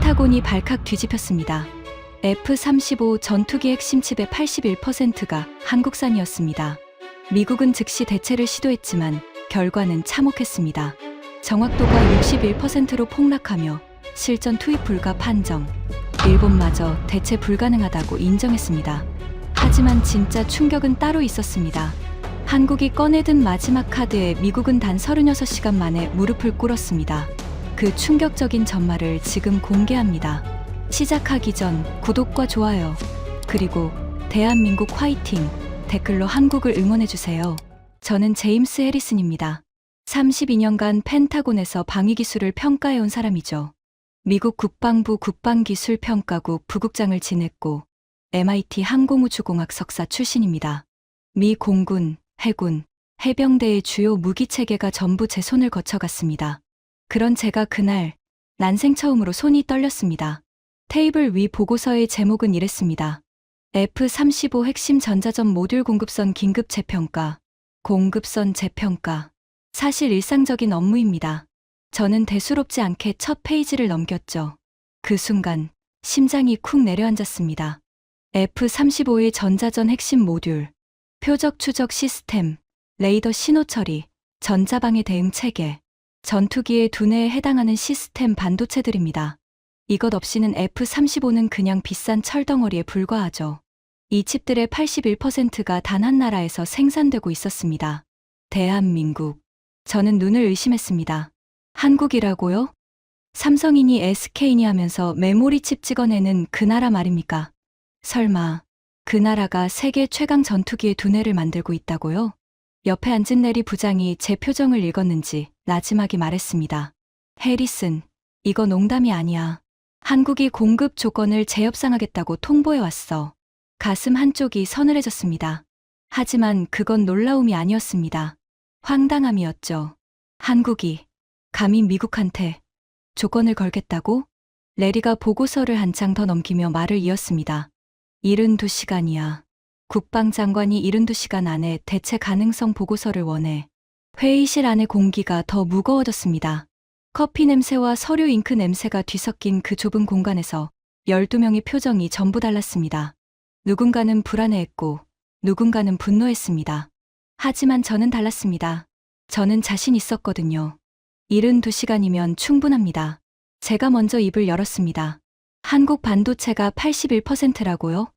펜타곤이 발칵 뒤집혔습니다. F-35 전투기 핵심 칩의 81%가 한국산이었습니다. 미국은 즉시 대체를 시도했지만 결과는 참혹했습니다. 정확도가 61%로 폭락하며 실전 투입 불가 판정. 일본마저 대체 불가능하다고 인정했습니다. 하지만 진짜 충격은 따로 있었습니다. 한국이 꺼내든 마지막 카드에 미국은 단 36시간 만에 무릎을 꿇었습니다. 그 충격적인 전말을 지금 공개합니다. 시작하기 전 구독과 좋아요, 그리고 대한민국 화이팅 댓글로 한국을 응원해주세요. 저는 제임스 해리슨입니다. 32년간 펜타곤에서 방위기술을 평가해온 사람이죠. 미국 국방부 국방기술평가국 부국장을 지냈고 MIT 항공우주공학 석사 출신입니다. 미 공군, 해군, 해병대의 주요 무기체계가 전부 제 손을 거쳐갔습니다. 그런 제가 그날 난생 처음으로 손이 떨렸습니다. 테이블 위 보고서의 제목은 이랬습니다. F-35 핵심 전자전 모듈 공급선 긴급 재평가, 공급선 재평가. 사실 일상적인 업무입니다. 저는 대수롭지 않게 첫 페이지를 넘겼죠. 그 순간 심장이 쿵 내려앉았습니다. F-35의 전자전 핵심 모듈, 표적 추적 시스템, 레이더 신호 처리, 전자방해 대응 체계, 전투기의 두뇌에 해당하는 시스템 반도체들입니다. 이것 없이는 F-35는 그냥 비싼 철덩어리에 불과하죠. 이 칩들의 81%가 단 한 나라에서 생산되고 있었습니다. 대한민국. 저는 눈을 의심했습니다. 한국이라고요? 삼성이니 SK니 하면서 메모리 칩 찍어내는 그 나라 말입니까? 설마 그 나라가 세계 최강 전투기의 두뇌를 만들고 있다고요? 옆에 앉은 레리 부장이 제 표정을 읽었는지 나지막이 말했습니다. 해리슨, 이거 농담이 아니야. 한국이 공급 조건을 재협상하겠다고 통보해왔어. 가슴 한쪽이 서늘해졌습니다. 하지만 그건 놀라움이 아니었습니다. 황당함이었죠. 한국이 감히 미국한테 조건을 걸겠다고? 레리가 보고서를 한 장 더 넘기며 말을 이었습니다. 72시간이야. 국방장관이 72시간 안에 대체 가능성 보고서를 원해. 회의실 안의 공기가 더 무거워졌습니다. 커피 냄새와 서류 잉크 냄새가 뒤섞인 그 좁은 공간에서 12명의 표정이 전부 달랐습니다. 누군가는 불안해했고 누군가는 분노했습니다. 하지만 저는 달랐습니다. 저는 자신 있었거든요. 72시간이면 충분합니다. 제가 먼저 입을 열었습니다. 한국 반도체가 81%라고요?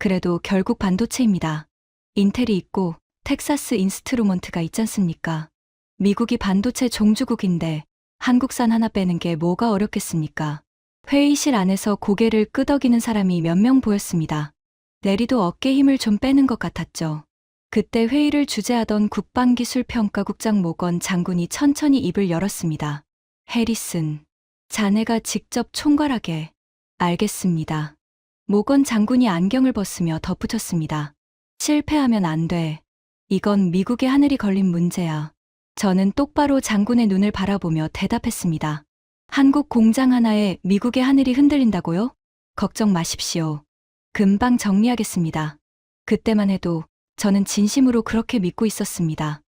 그래도 결국 반도체입니다. 인텔이 있고 텍사스 인스트루먼트가 있잖습니까? 미국이 반도체 종주국인데 한국산 하나 빼는 게 뭐가 어렵겠습니까? 회의실 안에서 고개를 끄덕이는 사람이 몇 명 보였습니다. 레리도 어깨 힘을 좀 빼는 것 같았죠. 그때 회의를 주재하던 국방기술평가국장 모건 장군이 천천히 입을 열었습니다. 해리슨, 자네가 직접 총괄하게. 알겠습니다. 모건 장군이 안경을 벗으며 덧붙였습니다. 실패하면 안 돼. 이건 미국의 하늘이 걸린 문제야. 저는 똑바로 장군의 눈을 바라보며 대답했습니다. 한국 공장 하나에 미국의 하늘이 흔들린다고요? 걱정 마십시오. 금방 정리하겠습니다. 그때만 해도 저는 진심으로 그렇게 믿고 있었습니다.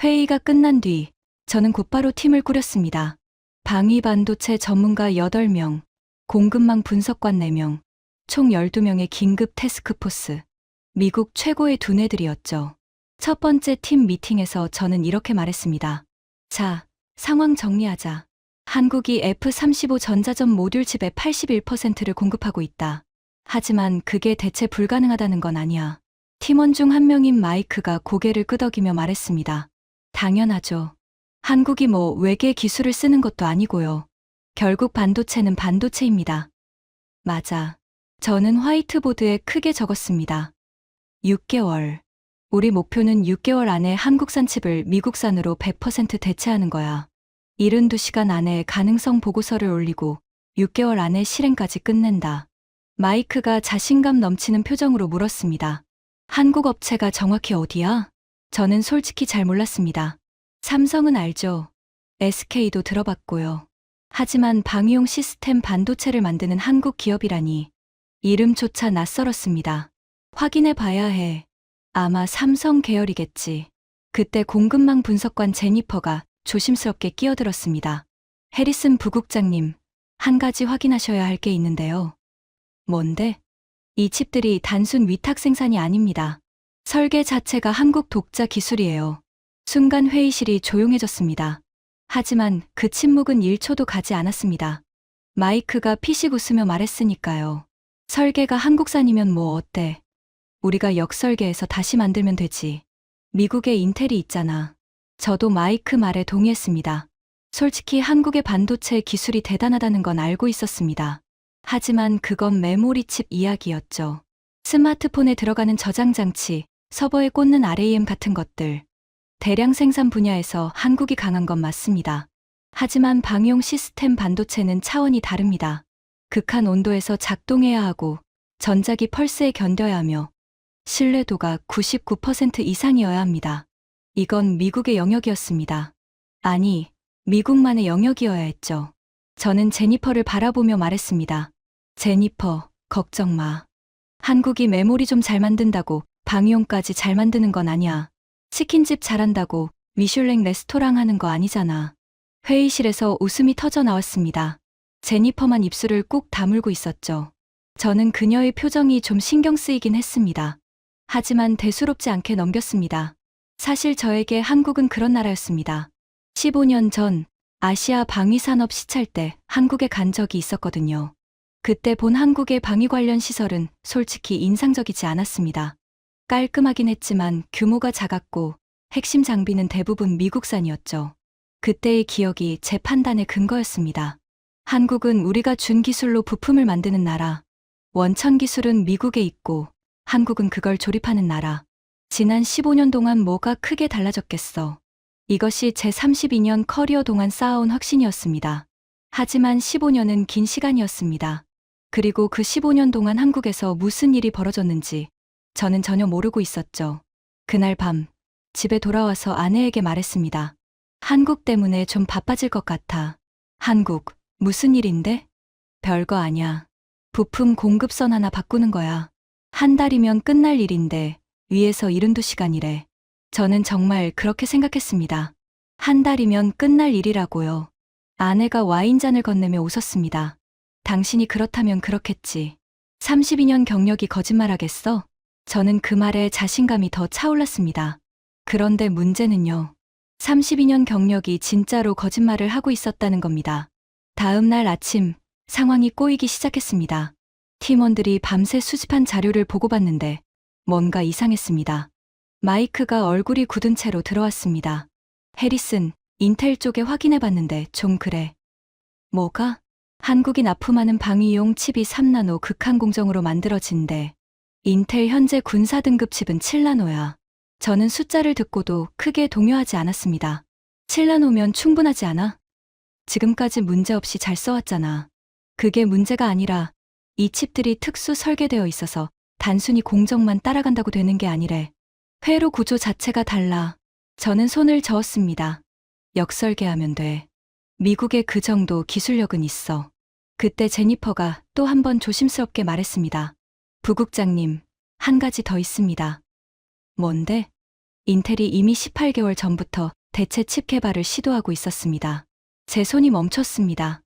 회의가 끝난 뒤 저는 곧바로 팀을 꾸렸습니다. 방위 반도체 전문가 8명, 공급망 분석관 4명, 총 12명의 긴급 태스크포스. 미국 최고의 두뇌들이었죠. 첫 번째 팀 미팅에서 저는 이렇게 말했습니다. 자, 상황 정리하자. 한국이 F-35 전자전 모듈 칩의 81%를 공급하고 있다. 하지만 그게 대체 불가능하다는 건 아니야. 팀원 중 한 명인 마이크가 고개를 끄덕이며 말했습니다. 당연하죠. 한국이 뭐 외계 기술을 쓰는 것도 아니고요. 결국 반도체는 반도체입니다. 맞아. 저는 화이트보드에 크게 적었습니다. 6개월. 우리 목표는 6개월 안에 한국산 칩을 미국산으로 100% 대체하는 거야. 72시간 안에 가능성 보고서를 올리고 6개월 안에 실행까지 끝낸다. 마이크가 자신감 넘치는 표정으로 물었습니다. 한국 업체가 정확히 어디야? 저는 솔직히 잘 몰랐습니다. 삼성은 알죠. SK도 들어봤고요. 하지만 방위용 시스템 반도체를 만드는 한국 기업이라니 이름조차 낯설었습니다. 확인해 봐야 해. 아마 삼성 계열이겠지. 그때 공급망 분석관 제니퍼가 조심스럽게 끼어들었습니다. 해리슨 부국장님, 한 가지 확인하셔야 할 게 있는데요. 뭔데? 이 칩들이 단순 위탁 생산이 아닙니다. 설계 자체가 한국 독자 기술이에요. 순간 회의실이 조용해졌습니다. 하지만 그 침묵은 1초도 가지 않았습니다. 마이크가 피식 웃으며 말했으니까요. 설계가 한국산이면 뭐 어때? 우리가 역설계해서 다시 만들면 되지. 미국에 인텔이 있잖아. 저도 마이크 말에 동의했습니다. 솔직히 한국의 반도체 기술이 대단하다는 건 알고 있었습니다. 하지만 그건 메모리 칩 이야기였죠. 스마트폰에 들어가는 저장 장치, 서버에 꽂는 RAM 같은 것들. 대량 생산 분야에서 한국이 강한 건 맞습니다. 하지만 방용 시스템 반도체는 차원이 다릅니다. 극한 온도에서 작동해야 하고 전자기 펄스에 견뎌야 하며 신뢰도가 99% 이상이어야 합니다. 이건 미국의 영역이었습니다. 아니, 미국만의 영역이어야 했죠. 저는 제니퍼를 바라보며 말했습니다. 제니퍼, 걱정 마. 한국이 메모리 좀 잘 만든다고 방이용까지 잘 만드는 건 아니야. 치킨집 잘한다고 미슐랭 레스토랑 하는 거 아니잖아. 회의실에서 웃음이 터져 나왔습니다. 제니퍼만 입술을 꾹 다물고 있었죠. 저는 그녀의 표정이 좀 신경 쓰이긴 했습니다. 하지만 대수롭지 않게 넘겼습니다. 사실 저에게 한국은 그런 나라였습니다. 15년 전 아시아 방위산업 시찰 때 한국에 간 적이 있었거든요. 그때 본 한국의 방위 관련 시설은 솔직히 인상적이지 않았습니다. 깔끔하긴 했지만 규모가 작았고 핵심 장비는 대부분 미국산이었죠. 그때의 기억이 제 판단의 근거였습니다. 한국은 우리가 준 기술로 부품을 만드는 나라. 원천 기술은 미국에 있고 한국은 그걸 조립하는 나라. 지난 15년 동안 뭐가 크게 달라졌겠어. 이것이 제 32년 커리어 동안 쌓아온 확신이었습니다. 하지만 15년은 긴 시간이었습니다. 그리고 그 15년 동안 한국에서 무슨 일이 벌어졌는지 저는 전혀 모르고 있었죠. 그날 밤 집에 돌아와서 아내에게 말했습니다. 한국 때문에 좀 바빠질 것 같아. 한국, 무슨 일인데? 별거 아냐. 부품 공급선 하나 바꾸는 거야. 한 달이면 끝날 일인데 위에서 72시간이래. 저는 정말 그렇게 생각했습니다. 한 달이면 끝날 일이라고요. 아내가 와인잔을 건네며 웃었습니다. 당신이 그렇다면 그렇겠지. 32년 경력이 거짓말하겠어? 저는 그 말에 자신감이 더 차올랐습니다. 그런데 문제는요. 32년 경력이 진짜로 거짓말을 하고 있었다는 겁니다. 다음 날 아침 상황이 꼬이기 시작했습니다. 팀원들이 밤새 수집한 자료를 보고받는데 뭔가 이상했습니다. 마이크가 얼굴이 굳은 채로 들어왔습니다. 해리슨, 인텔 쪽에 확인해봤는데 좀 그래. 뭐가? 한국이 납품하는 방위용 칩이 3나노 극한 공정으로 만들어진대. 인텔 현재 군사 등급 칩은 7나노야. 저는 숫자를 듣고도 크게 동요하지 않았습니다. 7나노면 충분하지 않아? 지금까지 문제없이 잘 써왔잖아. 그게 문제가 아니라 이 칩들이 특수 설계되어 있어서 단순히 공정만 따라간다고 되는 게 아니래. 회로 구조 자체가 달라. 저는 손을 저었습니다. 역설계하면 돼. 미국에 그 정도 기술력은 있어. 그때 제니퍼가 또 한 번 조심스럽게 말했습니다. 부국장님, 한 가지 더 있습니다. 뭔데? 인텔이 이미 18개월 전부터 대체 칩 개발을 시도하고 있었습니다. 제 손이 멈췄습니다.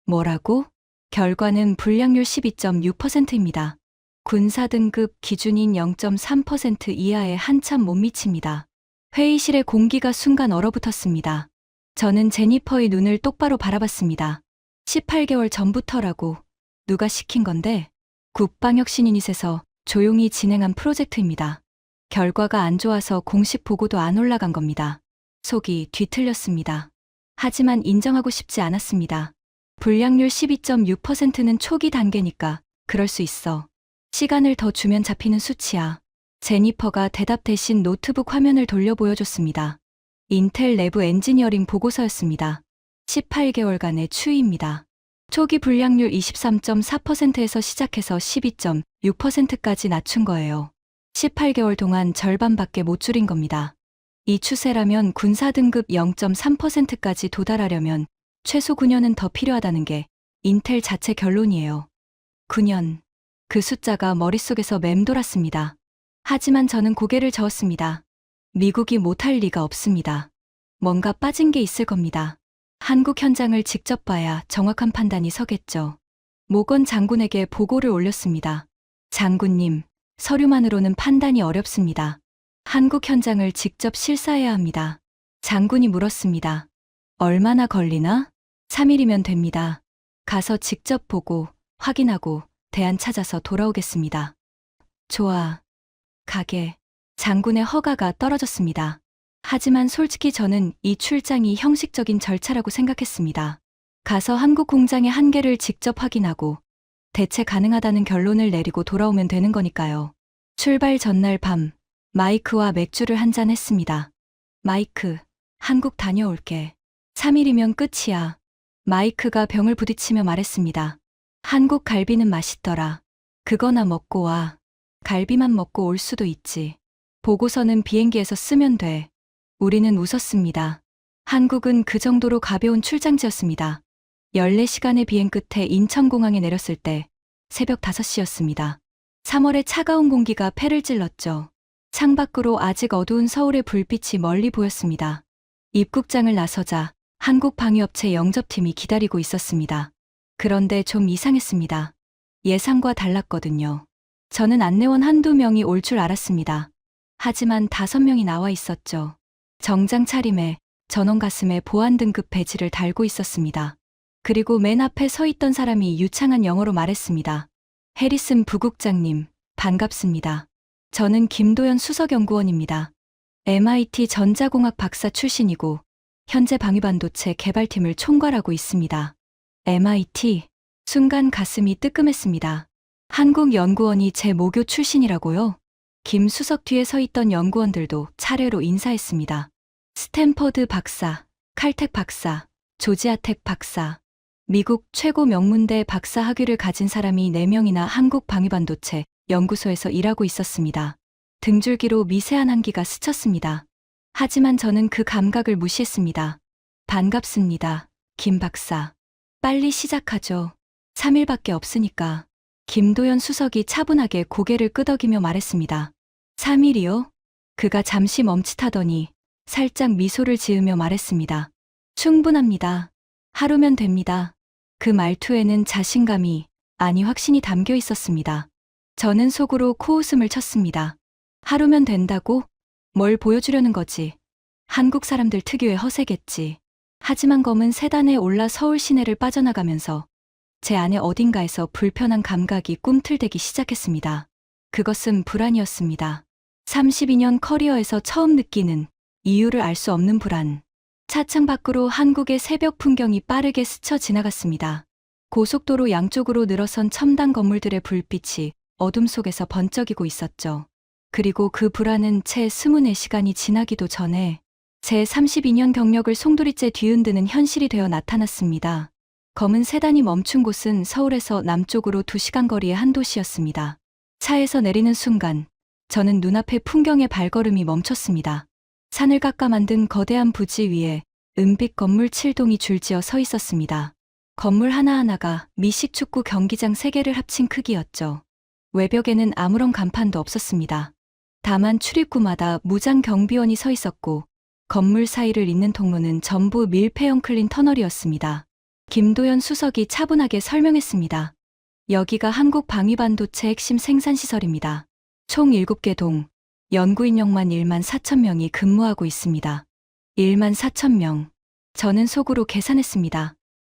뭐라고? 결과는 불량률 12.6%입니다. 군사 등급 기준인 0.3% 이하에 한참 못 미칩니다. 회의실의 공기가 순간 얼어붙었습니다. 저는 제니퍼의 눈을 똑바로 바라봤습니다. 18개월 전부터라고. 누가 시킨 건데? 국방혁신유닛에서 조용히 진행한 프로젝트입니다. 결과가 안 좋아서 공식 보고도 안 올라간 겁니다. 속이 뒤틀렸습니다. 하지만 인정하고 싶지 않았습니다. 불량률 12.6%는 초기 단계니까 그럴 수 있어. 시간을 더 주면 잡히는 수치야. 제니퍼가 대답 대신 노트북 화면을 돌려 보여줬습니다. 인텔 내부 엔지니어링 보고서였습니다. 18개월간의 추이입니다. 초기 불량률 23.4%에서 시작해서 12.6%까지 낮춘 거예요. 18개월 동안 절반밖에 못 줄인 겁니다. 이 추세라면 군사 등급 0.3%까지 도달하려면 최소 9년은 더 필요하다는 게 인텔 자체 결론이에요. 9년. 그 숫자가 머릿속에서 맴돌았습니다. 하지만 저는 고개를 저었습니다. 미국이 못할 리가 없습니다. 뭔가 빠진 게 있을 겁니다. 한국 현장을 직접 봐야 정확한 판단이 서겠죠. 모건 장군에게 보고를 올렸습니다. 장군님, 서류만으로는 판단이 어렵습니다. 한국 현장을 직접 실사해야 합니다. 장군이 물었습니다. 얼마나 걸리나? 3일이면 됩니다. 가서 직접 보고 확인하고 대안 찾아서 돌아오겠습니다. 좋아. 가게. 장군의 허가가 떨어졌습니다. 하지만 솔직히 저는 이 출장이 형식적인 절차라고 생각했습니다. 가서 한국 공장의 한계를 직접 확인하고 대체 가능하다는 결론을 내리고 돌아오면 되는 거니까요. 출발 전날 밤, 마이크와 맥주를 한잔 했습니다. 마이크, 한국 다녀올게. 3일이면 끝이야. 마이크가 병을 부딪히며 말했습니다. 한국 갈비는 맛있더라. 그거나 먹고 와. 갈비만 먹고 올 수도 있지. 보고서는 비행기에서 쓰면 돼. 우리는 웃었습니다. 한국은 그 정도로 가벼운 출장지였습니다. 14시간의 비행 끝에 인천공항에 내렸을 때 새벽 5시였습니다. 3월의 차가운 공기가 폐를 찔렀죠. 창밖으로 아직 어두운 서울의 불빛이 멀리 보였습니다. 입국장을 나서자 한국 방위업체 영접팀이 기다리고 있었습니다. 그런데 좀 이상했습니다. 예상과 달랐거든요. 저는 안내원 한두 명이 올 줄 알았습니다. 하지만 5명이 나와 있었죠. 정장 차림에 전원 가슴에 보안 등급 배지를 달고 있었습니다. 그리고 맨 앞에 서 있던 사람이 유창한 영어로 말했습니다. 해리슨 부국장님, 반갑습니다. 저는 김도연 수석연구원입니다. MIT 전자공학 박사 출신이고 현재 방위반도체 개발팀을 총괄하고 있습니다. MIT, 순간 가슴이 뜨끔했습니다. 한국 연구원이 제 모교 출신이라고요? 김 수석 뒤에 서 있던 연구원들도 차례로 인사했습니다. 스탠퍼드 박사, 칼텍 박사, 조지아텍 박사, 미국 최고 명문대 박사 학위를 가진 사람이 4명이나 한국 방위반도체 연구소에서 일하고 있었습니다. 등줄기로 미세한 한기가 스쳤습니다. 하지만 저는 그 감각을 무시했습니다. 반갑습니다, 김 박사. 빨리 시작하죠. 3일밖에 없으니까. 김도연 수석이 차분하게 고개를 끄덕이며 말했습니다. 3일이요? 그가 잠시 멈칫하더니 살짝 미소를 지으며 말했습니다. 충분합니다. 하루면 됩니다. 그 말투에는 자신감이, 아니 확신이 담겨 있었습니다. 저는 속으로 코웃음을 쳤습니다. 하루면 된다고? 뭘 보여주려는 거지? 한국 사람들 특유의 허세겠지. 하지만 검은 세단에 올라 서울 시내를 빠져나가면서 제 안에 어딘가에서 불편한 감각이 꿈틀대기 시작했습니다. 그것은 불안이었습니다. 32년 커리어에서 처음 느끼는 이유를 알 수 없는 불안. 차창 밖으로 한국의 새벽 풍경이 빠르게 스쳐 지나갔습니다. 고속도로 양쪽으로 늘어선 첨단 건물들의 불빛이 어둠 속에서 번쩍이고 있었죠. 그리고 그 불안은 채 24시간이 지나기도 전에 제 32년 경력을 송두리째 뒤흔드는 현실이 되어 나타났습니다. 검은 세단이 멈춘 곳은 서울에서 남쪽으로 2시간 거리의 한 도시였습니다. 차에서 내리는 순간 저는 눈앞의 풍경의 발걸음이 멈췄습니다. 산을 깎아 만든 거대한 부지 위에 은빛 건물 7동이 줄지어 서 있었습니다. 건물 하나하나가 미식축구 경기장 3개를 합친 크기였죠. 외벽에는 아무런 간판도 없었습니다. 다만 출입구마다 무장 경비원이 서 있었고 건물 사이를 잇는 통로는 전부 밀폐형 클린 터널이었습니다. 김도연 수석이 차분하게 설명했습니다. 여기가 한국 방위반도체 핵심 생산시설입니다. 총 7개 동, 연구인력만 1만 4천 명이 근무하고 있습니다. 1만 4천 명. 저는 속으로 계산했습니다.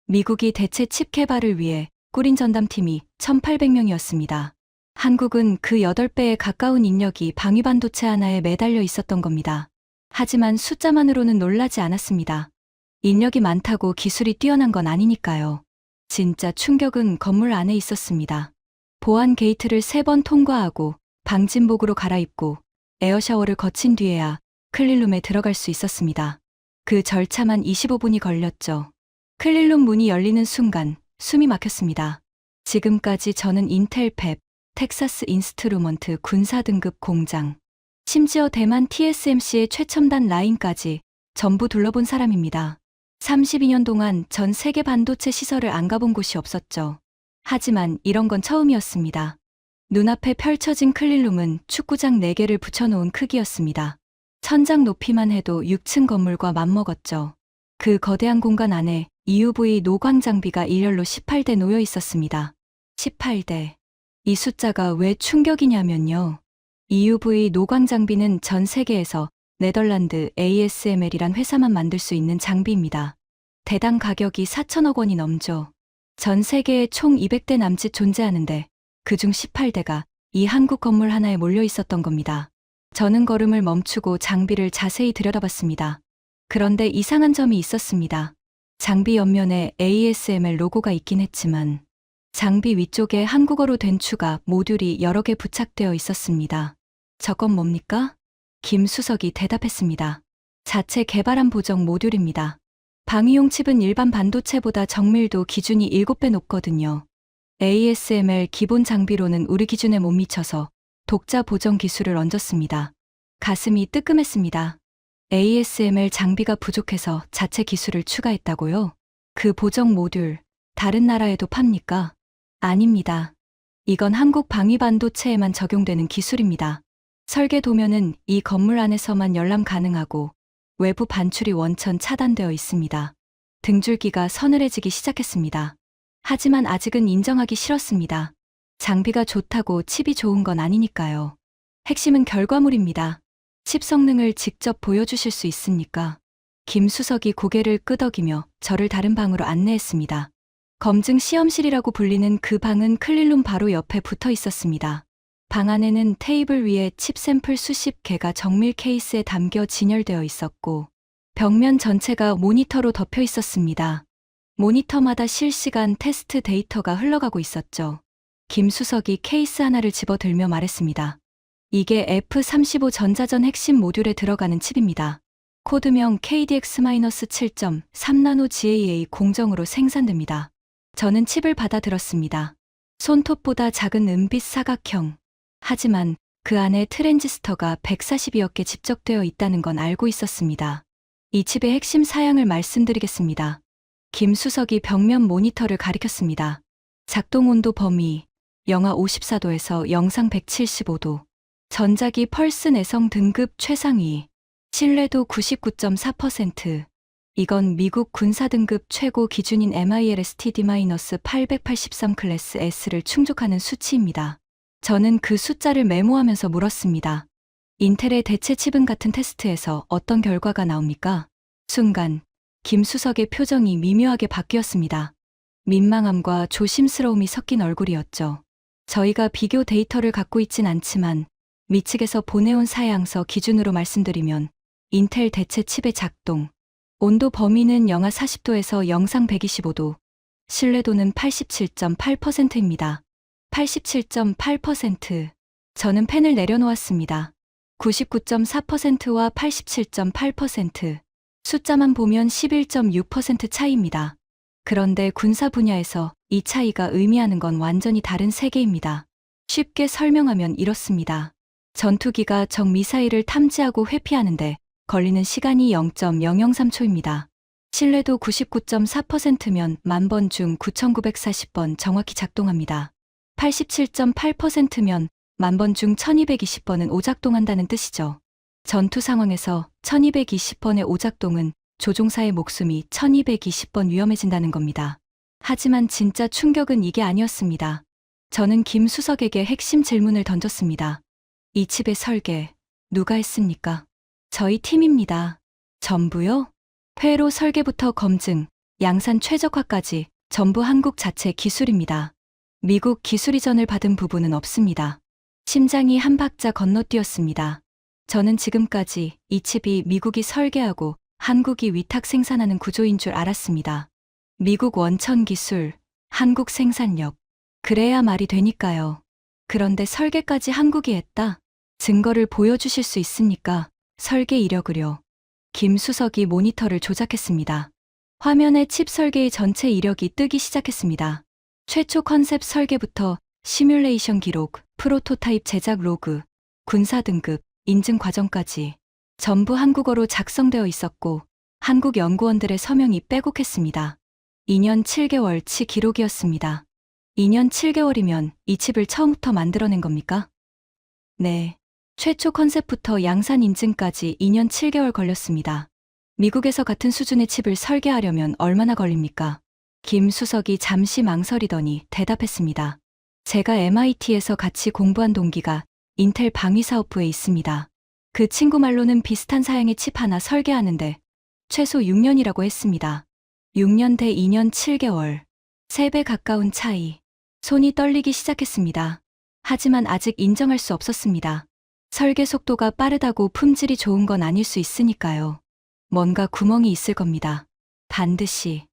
미국이 대체 칩 개발을 위해 꾸린 전담팀이 1,800명이었습니다. 한국은 그 8배에 가까운 인력이 방위반도체 하나에 매달려 있었던 겁니다. 하지만 숫자만으로는 놀라지 않았습니다. 인력이 많다고 기술이 뛰어난 건 아니니까요. 진짜 충격은 건물 안에 있었습니다. 보안 게이트를 3번 통과하고 방진복으로 갈아입고 에어샤워를 거친 뒤에야 클린룸에 들어갈 수 있었습니다. 그 절차만 25분이 걸렸죠. 클린룸 문이 열리는 순간 숨이 막혔습니다. 지금까지 저는 인텔 팹, 텍사스 인스트루먼트 군사 등급 공장, 심지어 대만 TSMC의 최첨단 라인까지 전부 둘러본 사람입니다. 32년 동안 전 세계 반도체 시설을 안 가본 곳이 없었죠. 하지만 이런 건 처음이었습니다. 눈앞에 펼쳐진 클린룸은 축구장 4개를 붙여놓은 크기였습니다. 천장 높이만 해도 6층 건물과 맞먹었죠. 그 거대한 공간 안에 EUV 노광 장비가 일렬로 18대 놓여 있었습니다. 18대. 이 숫자가 왜 충격이냐면요. EUV 노광 장비는 전 세계에서 네덜란드 ASML이란 회사만 만들 수 있는 장비입니다. 대당 가격이 4천억 원이 넘죠. 전 세계에 총 200대 남짓 존재하는데 그중 18대가 이 한국 건물 하나에 몰려 있었던 겁니다. 저는 걸음을 멈추고 장비를 자세히 들여다봤습니다. 그런데 이상한 점이 있었습니다. 장비 옆면에 ASML 로고가 있긴 했지만 장비 위쪽에 한국어로 된 추가 모듈이 여러 개 부착되어 있었습니다. 저건 뭡니까? 김수석이 대답했습니다. 자체 개발한 보정 모듈입니다. 방위용 칩은 일반 반도체보다 정밀도 기준이 7배 높거든요. ASML 기본 장비로는 우리 기준에 못 미쳐서 독자 보정 기술을 얹었습니다. 가슴이 뜨끔했습니다. ASML 장비가 부족해서 자체 기술을 추가했다고요? 그 보정 모듈, 다른 나라에도 팝니까? 아닙니다. 이건 한국 방위 반도체에만 적용되는 기술입니다. 설계 도면은 이 건물 안에서만 열람 가능하고 외부 반출이 원천 차단되어 있습니다. 등줄기가 서늘해지기 시작했습니다. 하지만 아직은 인정하기 싫었습니다. 장비가 좋다고 칩이 좋은 건 아니니까요. 핵심은 결과물입니다. 칩 성능을 직접 보여주실 수 있습니까? 김수석이 고개를 끄덕이며 저를 다른 방으로 안내했습니다. 검증 시험실이라고 불리는 그 방은 클린룸 바로 옆에 붙어 있었습니다. 방 안에는 테이블 위에 칩 샘플 수십 개가 정밀 케이스에 담겨 진열되어 있었고 벽면 전체가 모니터로 덮여 있었습니다. 모니터마다 실시간 테스트 데이터가 흘러가고 있었죠. 김수석이 케이스 하나를 집어들며 말했습니다. 이게 F35 전자전 핵심 모듈에 들어가는 칩입니다. 코드명 KDX-7.3나노 GAA 공정으로 생산됩니다. 저는 칩을 받아들었습니다. 손톱보다 작은 은빛 사각형. 하지만 그 안에 트랜지스터가 140여 개 집적되어 있다는 건 알고 있었습니다. 이 칩의 핵심 사양을 말씀드리겠습니다. 김수석이 벽면 모니터를 가리켰습니다. 작동 온도 범위, 영하 54도에서 영상 175도. 전자기 펄스 내성 등급 최상위, 신뢰도 99.4%. 이건 미국 군사 등급 최고 기준인 MILSTD-883 클래스 S를 충족하는 수치입니다. 저는 그 숫자를 메모하면서 물었습니다. 인텔의 대체 칩은 같은 테스트에서 어떤 결과가 나옵니까? 순간 김수석의 표정이 미묘하게 바뀌었습니다. 민망함과 조심스러움이 섞인 얼굴이었죠. 저희가 비교 데이터를 갖고 있진 않지만 미측에서 보내온 사양서 기준으로 말씀드리면 인텔 대체 칩의 작동, 온도 범위는 영하 40도에서 영상 125도, 신뢰도는 87.8%입니다. 87.8%. 저는 펜을 내려놓았습니다. 99.4%와 87.8%. 숫자만 보면 11.6% 차이입니다. 그런데 군사 분야에서 이 차이가 의미하는 건 완전히 다른 세계입니다. 쉽게 설명하면 이렇습니다. 전투기가 적 미사일을 탐지하고 회피하는데 걸리는 시간이 0.003초입니다. 신뢰도 99.4%면 10,000번 중 9,940번 정확히 작동합니다. 87.8%면 10,000번 중 1,220번은 오작동한다는 뜻이죠. 전투 상황에서 1,220번의 오작동은 조종사의 목숨이 1,220번 위험해진다는 겁니다. 하지만 진짜 충격은 이게 아니었습니다. 저는 김 수석에게 핵심 질문을 던졌습니다. 이 칩의 설계, 누가 했습니까? 저희 팀입니다. 전부요? 회로 설계부터 검증, 양산 최적화까지 전부 한국 자체 기술입니다. 미국 기술 이전을 받은 부분은 없습니다. 심장이 한 박자 건너뛰었습니다. 저는 지금까지 이 칩이 미국이 설계하고 한국이 위탁 생산하는 구조인 줄 알았습니다. 미국 원천 기술, 한국 생산력. 그래야 말이 되니까요. 그런데 설계까지 한국이 했다? 증거를 보여주실 수 있습니까? 설계 이력을요. 김 수석이 모니터를 조작했습니다. 화면에 칩 설계의 전체 이력이 뜨기 시작했습니다. 최초 컨셉 설계부터 시뮬레이션 기록, 프로토타입 제작 로그, 군사 등급, 인증 과정까지 전부 한국어로 작성되어 있었고 한국 연구원들의 서명이 빼곡했습니다. 2년 7개월 치 기록이었습니다. 2년 7개월이면 이 칩을 처음부터 만들어낸 겁니까? 네. 최초 컨셉부터 양산 인증까지 2년 7개월 걸렸습니다. 미국에서 같은 수준의 칩을 설계하려면 얼마나 걸립니까? 김 수석이 잠시 망설이더니 대답했습니다. 제가 MIT에서 같이 공부한 동기가 인텔 방위사업부에 있습니다. 그 친구 말로는 비슷한 사양의 칩 하나 설계하는데 최소 6년이라고 했습니다. 6년 대 2년 7개월. 3배 가까운 차이. 손이 떨리기 시작했습니다. 하지만 아직 인정할 수 없었습니다. 설계 속도가 빠르다고 품질이 좋은 건 아닐 수 있으니까요. 뭔가 구멍이 있을 겁니다. 반드시.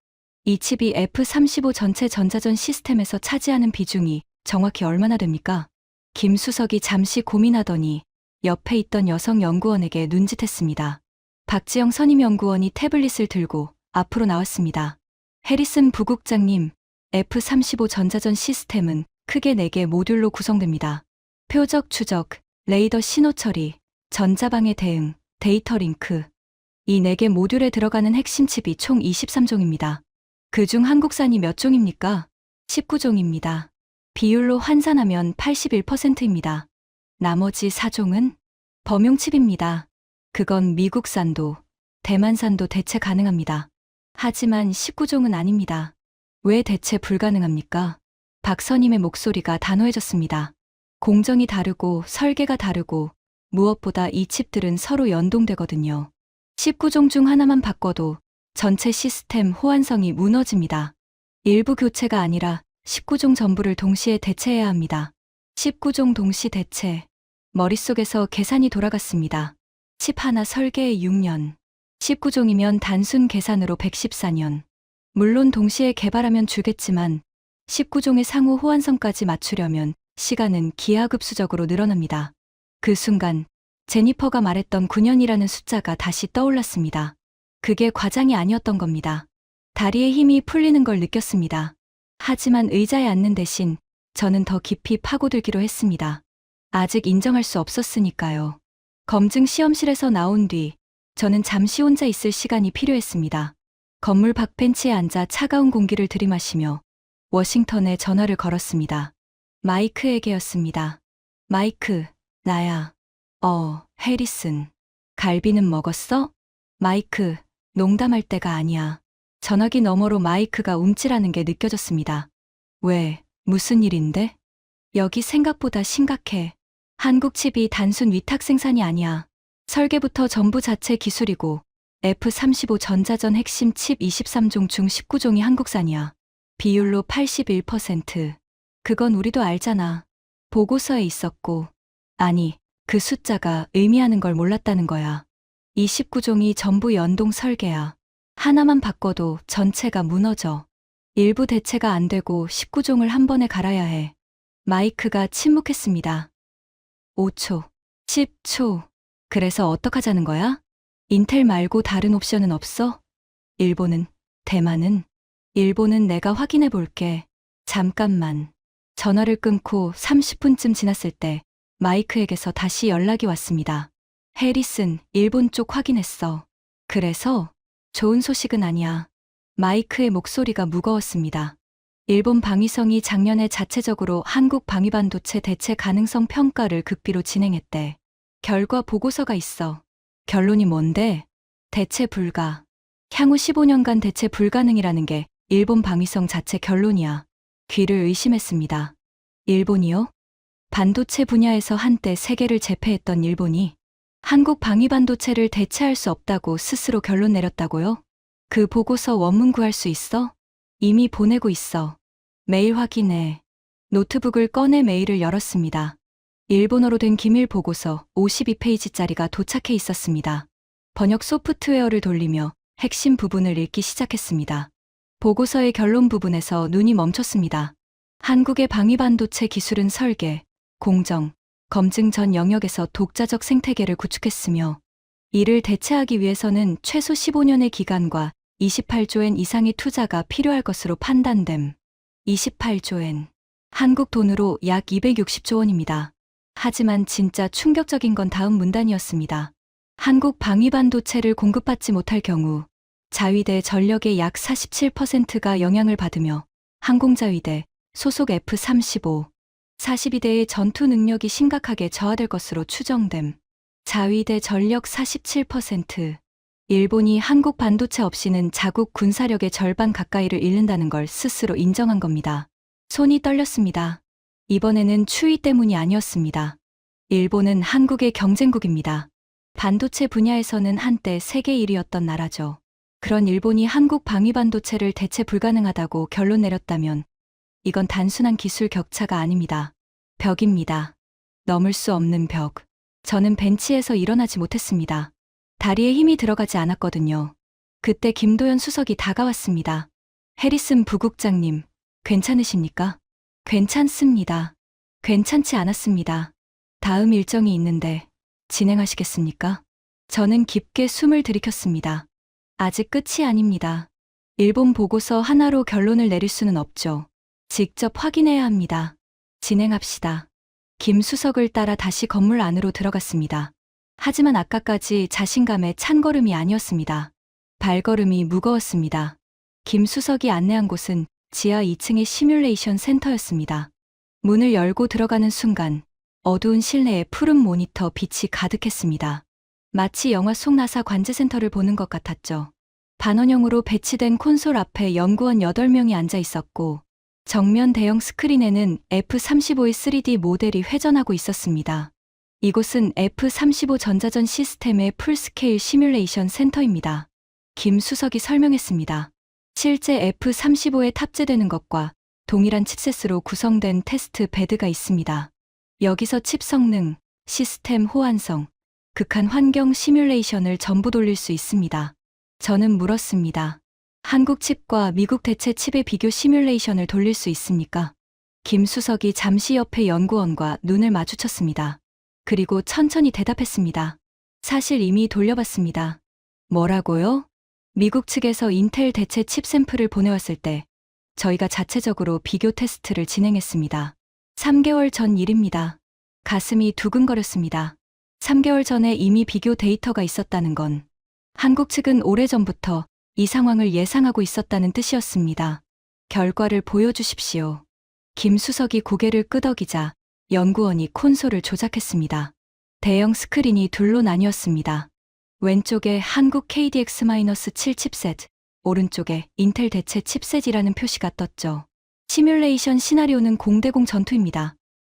이 칩이 F-35 전체 전자전 시스템에서 차지하는 비중이 정확히 얼마나 됩니까? 김 수석이 잠시 고민하더니 옆에 있던 여성 연구원에게 눈짓했습니다. 박지영 선임 연구원이 태블릿을 들고 앞으로 나왔습니다. 해리슨 부국장님, F-35 전자전 시스템은 크게 4개 모듈로 구성됩니다. 표적 추적, 레이더 신호 처리, 전자방해 대응, 데이터 링크. 이 4개 모듈에 들어가는 핵심 칩이 총 23종입니다. 그중 한국산이 몇 종입니까? 19종입니다. 비율로 환산하면 81%입니다. 나머지 4종은 범용 칩입니다. 그건 미국산도, 대만산도 대체 가능합니다. 하지만 19종은 아닙니다. 왜 대체 불가능합니까? 박 선임의 목소리가 단호해졌습니다. 공정이 다르고 설계가 다르고 무엇보다 이 칩들은 서로 연동되거든요. 19종 중 하나만 바꿔도 전체 시스템 호환성이 무너집니다. 일부 교체가 아니라 19종 전부를 동시에 대체해야 합니다. 19종 동시 대체. 머릿속에서 계산이 돌아갔습니다. 칩 하나 설계에 6년. 19종이면 단순 계산으로 114년. 물론 동시에 개발하면 줄겠지만 19종의 상호 호환성까지 맞추려면 시간은 기하급수적으로 늘어납니다. 그 순간 제니퍼가 말했던 9년이라는 숫자가 다시 떠올랐습니다. 그게 과장이 아니었던 겁니다. 다리에 힘이 풀리는 걸 느꼈습니다. 하지만 의자에 앉는 대신 저는 더 깊이 파고들기로 했습니다. 아직 인정할 수 없었으니까요. 검증 시험실에서 나온 뒤 저는 잠시 혼자 있을 시간이 필요했습니다. 건물 밖 벤치에 앉아 차가운 공기를 들이마시며 워싱턴에 전화를 걸었습니다. 마이크에게였습니다. 마이크, 나야. 해리슨. 갈비는 먹었어? 마이크, 농담할 때가 아니야. 전화기 너머로 마이크가 움찔하는 게 느껴졌습니다. 왜, 무슨 일인데? 여기 생각보다 심각해. 한국 칩이 단순 위탁 생산이 아니야. 설계부터 전부 자체 기술이고 F-35 전자전 핵심 칩 23종 중 19종이 한국산이야. 비율로 81%. 그건 우리도 알잖아. 보고서에 있었고. 아니, 그 숫자가 의미하는 걸 몰랐다는 거야. 이 19종이 전부 연동 설계야. 하나만 바꿔도 전체가 무너져. 일부 대체가 안 되고 19종을 한 번에 갈아야 해. 마이크가 침묵했습니다. 5초, 10초. 그래서 어떡하자는 거야? 인텔 말고 다른 옵션은 없어? 일본은, 대만은? 일본은 내가 확인해 볼게. 잠깐만. 전화를 끊고 30분쯤 지났을 때 마이크에게서 다시 연락이 왔습니다. 해리슨, 일본 쪽 확인했어. 그래서? 좋은 소식은 아니야. 마이크의 목소리가 무거웠습니다. 일본 방위성이 작년에 자체적으로 한국 방위반도체 대체 가능성 평가를 극비로 진행했대. 결과 보고서가 있어. 결론이 뭔데? 대체 불가. 향후 15년간 대체 불가능이라는 게 일본 방위성 자체 결론이야. 귀를 의심했습니다. 일본이요? 반도체 분야에서 한때 세계를 제패했던 일본이 한국 방위반도체를 대체할 수 없다고 스스로 결론 내렸다고요? 그 보고서 원문 구할 수 있어? 이미 보내고 있어. 메일 확인해. 노트북을 꺼내 메일을 열었습니다. 일본어로 된 기밀 보고서 52페이지짜리가 도착해 있었습니다. 번역 소프트웨어를 돌리며 핵심 부분을 읽기 시작했습니다. 보고서의 결론 부분에서 눈이 멈췄습니다. 한국의 방위반도체 기술은 설계, 공정, 검증 전 영역에서 독자적 생태계를 구축했으며 이를 대체하기 위해서는 최소 15년의 기간과 28조엔 이상의 투자가 필요할 것으로 판단됨. 28조엔. 한국 돈으로 약 260조 원입니다. 하지만 진짜 충격적인 건 다음 문단이었습니다. 한국 방위반도체를 공급받지 못할 경우 자위대 전력의 약 47%가 영향을 받으며 항공자위대, 소속 F-35, 42대의 전투 능력이 심각하게 저하될 것으로 추정됨. 자위대 전력 47%. 일본이 한국 반도체 없이는 자국 군사력의 절반 가까이를 잃는다는 걸 스스로 인정한 겁니다. 손이 떨렸습니다. 이번에는 추위 때문이 아니었습니다. 일본은 한국의 경쟁국입니다. 반도체 분야에서는 한때 세계 1위였던 나라죠. 그런 일본이 한국 방위 반도체를 대체 불가능하다고 결론 내렸다면 이건 단순한 기술 격차가 아닙니다. 벽입니다. 넘을 수 없는 벽. 저는 벤치에서 일어나지 못했습니다. 다리에 힘이 들어가지 않았거든요. 그때 김도연 수석이 다가왔습니다. 해리슨 부국장님, 괜찮으십니까? 괜찮습니다. 괜찮지 않았습니다. 다음 일정이 있는데 진행하시겠습니까? 저는 깊게 숨을 들이켰습니다. 아직 끝이 아닙니다. 일본 보고서 하나로 결론을 내릴 수는 없죠. 직접 확인해야 합니다. 진행합시다. 김 수석을 따라 다시 건물 안으로 들어갔습니다. 하지만 아까까지 자신감의 찬걸음이 아니었습니다. 발걸음이 무거웠습니다. 김 수석이 안내한 곳은 지하 2층의 시뮬레이션 센터였습니다. 문을 열고 들어가는 순간 어두운 실내에 푸른 모니터 빛이 가득했습니다. 마치 영화 속 나사 관제센터를 보는 것 같았죠. 반원형으로 배치된 콘솔 앞에 연구원 8명이 앉아 있었고 정면 대형 스크린에는 F-35의 3D 모델이 회전하고 있었습니다. 이곳은 F-35 전자전 시스템의 풀스케일 시뮬레이션 센터입니다. 김 수석이 설명했습니다. 실제 F-35에 탑재되는 것과 동일한 칩셋으로 구성된 테스트 베드가 있습니다. 여기서 칩 성능, 시스템 호환성, 극한 환경 시뮬레이션을 전부 돌릴 수 있습니다. 저는 물었습니다. 한국 칩과 미국 대체 칩의 비교 시뮬레이션을 돌릴 수 있습니까? 김 수석이 잠시 옆에 연구원과 눈을 마주쳤습니다. 그리고 천천히 대답했습니다. 사실 이미 돌려봤습니다. 뭐라고요? 미국 측에서 인텔 대체 칩 샘플을 보내왔을 때 저희가 자체적으로 비교 테스트를 진행했습니다. 3개월 전 일입니다. 가슴이 두근거렸습니다. 3개월 전에 이미 비교 데이터가 있었다는 건 한국 측은 오래전부터 이 상황을 예상하고 있었다는 뜻이었습니다. 결과를 보여주십시오. 김 수석이 고개를 끄덕이자 연구원이 콘솔을 조작했습니다. 대형 스크린이 둘로 나뉘었습니다. 왼쪽에 한국 KDX-7 칩셋, 오른쪽에 인텔 대체 칩셋이라는 표시가 떴죠. 시뮬레이션 시나리오는 공대공 전투입니다.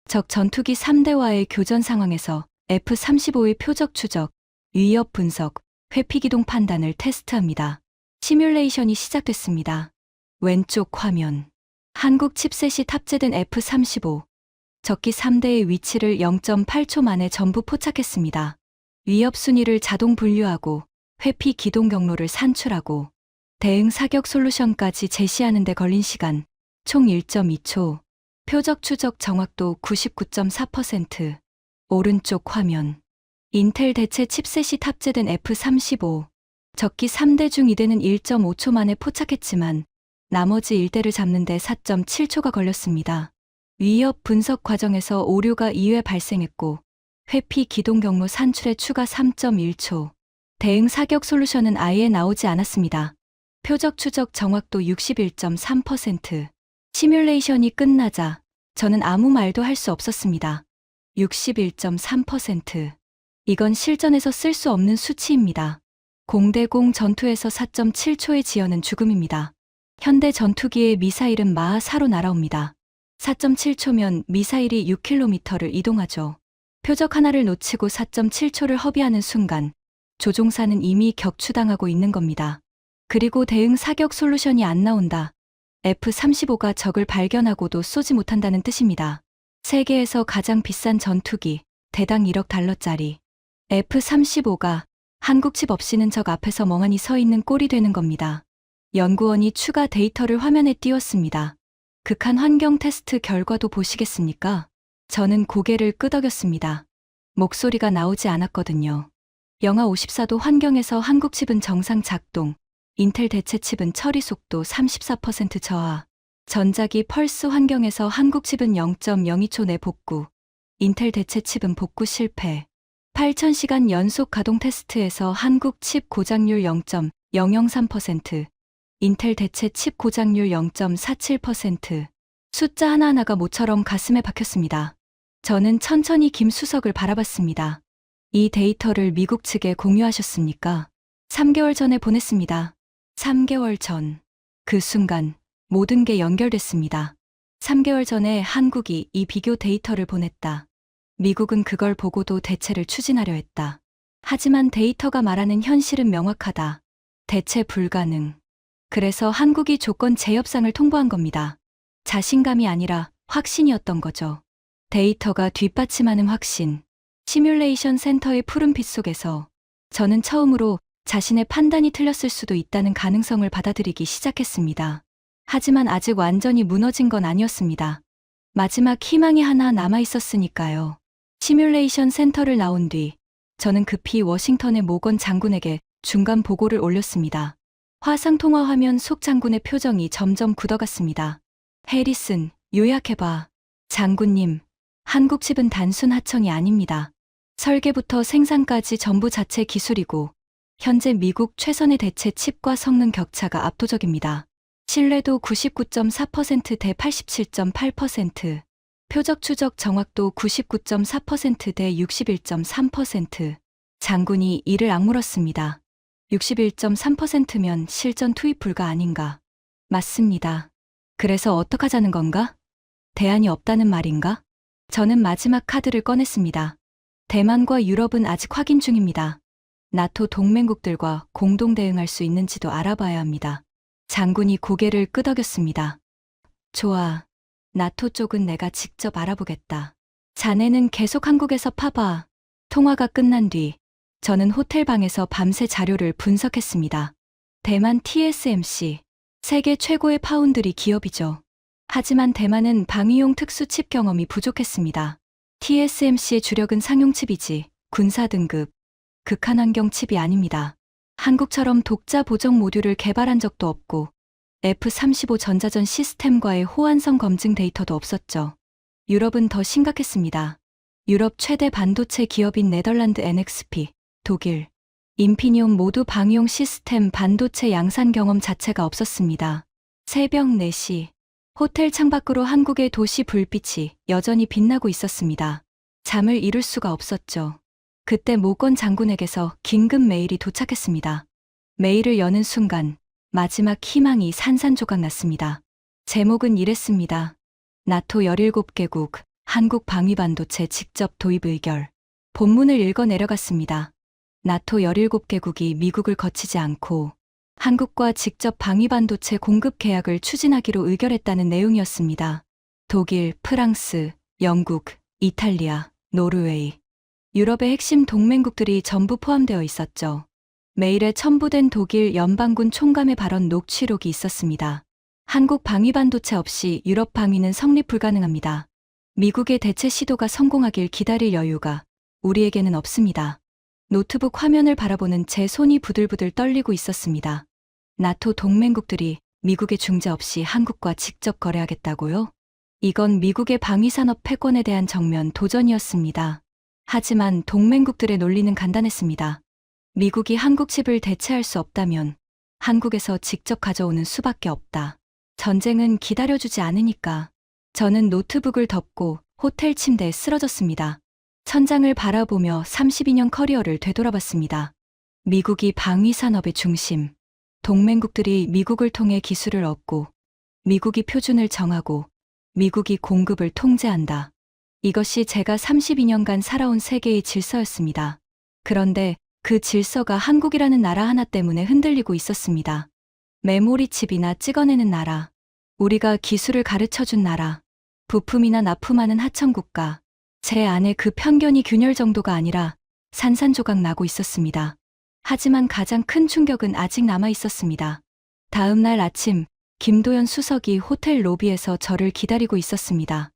적 전투기 3대와의 교전 상황에서 F-35의 표적 추적, 위협 분석, 회피 기동 판단을 테스트합니다. 시뮬레이션이 시작됐습니다. 왼쪽 화면. 한국 칩셋이 탑재된 F-35. 적기 3대의 위치를 0.8초 만에 전부 포착했습니다. 위협 순위를 자동 분류하고 회피 기동 경로를 산출하고 대응 사격 솔루션까지 제시하는 데 걸린 시간 총 1.2초. 표적 추적 정확도 99.4%. 오른쪽 화면. 인텔 대체 칩셋이 탑재된 F-35. 적기 3대 중 2대는 1.5초 만에 포착했지만 나머지 1대를 잡는 데 4.7초가 걸렸습니다. 위협 분석 과정에서 오류가 2회 발생했고 회피 기동 경로 산출에 추가 3.1초. 대응 사격 솔루션은 아예 나오지 않았습니다. 표적 추적 정확도 61.3%. 시뮬레이션이 끝나자 저는 아무 말도 할 수 없었습니다. 61.3%. 이건 실전에서 쓸 수 없는 수치입니다. 공대공 전투에서 4.7초의 지연은 죽음입니다. 현대 전투기의 미사일은 마하 4로 날아옵니다. 4.7초면 미사일이 6km를 이동하죠. 표적 하나를 놓치고 4.7초를 허비하는 순간 조종사는 이미 격추당하고 있는 겁니다. 그리고 대응 사격 솔루션이 안 나온다. F-35가 적을 발견하고도 쏘지 못한다는 뜻입니다. 세계에서 가장 비싼 전투기, 대당 1억 달러짜리 F-35가 한국 칩 없이는 적 앞에서 멍하니 서 있는 꼴이 되는 겁니다. 연구원이 추가 데이터를 화면에 띄웠습니다. 극한 환경 테스트 결과도 보시겠습니까? 저는 고개를 끄덕였습니다. 목소리가 나오지 않았거든요. 영하 54도 환경에서 한국 칩은 정상 작동, 인텔 대체 칩은 처리 속도 34% 저하, 전자기 펄스 환경에서 한국 칩은 0.02초 내 복구, 인텔 대체 칩은 복구 실패, 8,000시간 연속 가동 테스트에서 한국 칩 고장률 0.003%, 인텔 대체 칩 고장률 0.47%. 숫자 하나하나가 모처럼 가슴에 박혔습니다. 저는 천천히 김 수석을 바라봤습니다. 이 데이터를 미국 측에 공유하셨습니까? 3개월 전에 보냈습니다. 3개월 전. 그 순간 모든 게 연결됐습니다. 3개월 전에 한국이 이 비교 데이터를 보냈다. 미국은 그걸 보고도 대체를 추진하려 했다. 하지만 데이터가 말하는 현실은 명확하다. 대체 불가능. 그래서 한국이 조건 재협상을 통보한 겁니다. 자신감이 아니라 확신이었던 거죠. 데이터가 뒷받침하는 확신. 시뮬레이션 센터의 푸른빛 속에서 저는 처음으로 자신의 판단이 틀렸을 수도 있다는 가능성을 받아들이기 시작했습니다. 하지만 아직 완전히 무너진 건 아니었습니다. 마지막 희망이 하나 남아 있었으니까요. 시뮬레이션 센터를 나온 뒤 저는 급히 워싱턴의 모건 장군에게 중간 보고를 올렸습니다. 화상 통화 화면 속 장군의 표정이 점점 굳어갔습니다. 해리슨, 요약해봐. 장군님, 한국 칩은 단순 하청이 아닙니다. 설계부터 생산까지 전부 자체 기술이고 현재 미국 최선의 대체 칩과 성능 격차가 압도적입니다. 신뢰도 99.4% 대 87.8%, 표적 추적 정확도 99.4% 대 61.3%. 장군이 이를 악물었습니다. 61.3%면 실전 투입 불가 아닌가? 맞습니다. 그래서 어떡하자는 건가? 대안이 없다는 말인가? 저는 마지막 카드를 꺼냈습니다. 대만과 유럽은 아직 확인 중입니다. 나토 동맹국들과 공동 대응할 수 있는지도 알아봐야 합니다. 장군이 고개를 끄덕였습니다. 좋아. 나토 쪽은 내가 직접 알아보겠다. 자네는 계속 한국에서 파봐. 통화가 끝난 뒤 저는 호텔 방에서 밤새 자료를 분석했습니다. 대만 TSMC, 세계 최고의 파운드리 기업이죠. 하지만 대만은 방위용 특수 칩 경험이 부족했습니다. TSMC의 주력은 상용 칩이지 군사 등급, 극한 환경 칩이 아닙니다. 한국처럼 독자 보정 모듈을 개발한 적도 없고 F-35 전자전 시스템과의 호환성 검증 데이터도 없었죠. 유럽은 더 심각했습니다. 유럽 최대 반도체 기업인 네덜란드 NXP, 독일, 인피니온 모두 방위용 시스템 반도체 양산 경험 자체가 없었습니다. 새벽 4시, 호텔 창밖으로 한국의 도시 불빛이 여전히 빛나고 있었습니다. 잠을 이룰 수가 없었죠. 그때 모건 장군에게서 긴급 메일이 도착했습니다. 메일을 여는 순간 마지막 희망이 산산조각 났습니다. 제목은 이랬습니다. 나토 17개국, 한국 방위반도체 직접 도입 의결. 본문을 읽어 내려갔습니다. 나토 17개국이 미국을 거치지 않고 한국과 직접 방위반도체 공급 계약을 추진하기로 의결했다는 내용이었습니다. 독일, 프랑스, 영국, 이탈리아, 노르웨이, 유럽의 핵심 동맹국들이 전부 포함되어 있었죠. 메일에 첨부된 독일 연방군 총감의 발언 녹취록이 있었습니다. 한국 방위반도체 없이 유럽 방위는 성립 불가능합니다. 미국의 대체 시도가 성공하길 기다릴 여유가 우리에게는 없습니다. 노트북 화면을 바라보는 제 손이 부들부들 떨리고 있었습니다. 나토 동맹국들이 미국의 중재 없이 한국과 직접 거래하겠다고요? 이건 미국의 방위산업 패권에 대한 정면 도전이었습니다. 하지만 동맹국들의 논리는 간단했습니다. 미국이 한국 칩을 대체할 수 없다면 한국에서 직접 가져오는 수밖에 없다. 전쟁은 기다려주지 않으니까. 저는 노트북을 덮고 호텔 침대에 쓰러졌습니다. 천장을 바라보며 32년 커리어를 되돌아봤습니다. 미국이 방위산업의 중심, 동맹국들이 미국을 통해 기술을 얻고, 미국이 표준을 정하고, 미국이 공급을 통제한다. 이것이 제가 32년간 살아온 세계의 질서였습니다. 그런데 그 질서가 한국이라는 나라 하나 때문에 흔들리고 있었습니다. 메모리 칩이나 찍어내는 나라, 우리가 기술을 가르쳐준 나라, 부품이나 납품하는 하청국가, 제 안에 그 편견이 균열 정도가 아니라 산산조각 나고 있었습니다. 하지만 가장 큰 충격은 아직 남아 있었습니다. 다음 날 아침, 김도연 수석이 호텔 로비에서 저를 기다리고 있었습니다.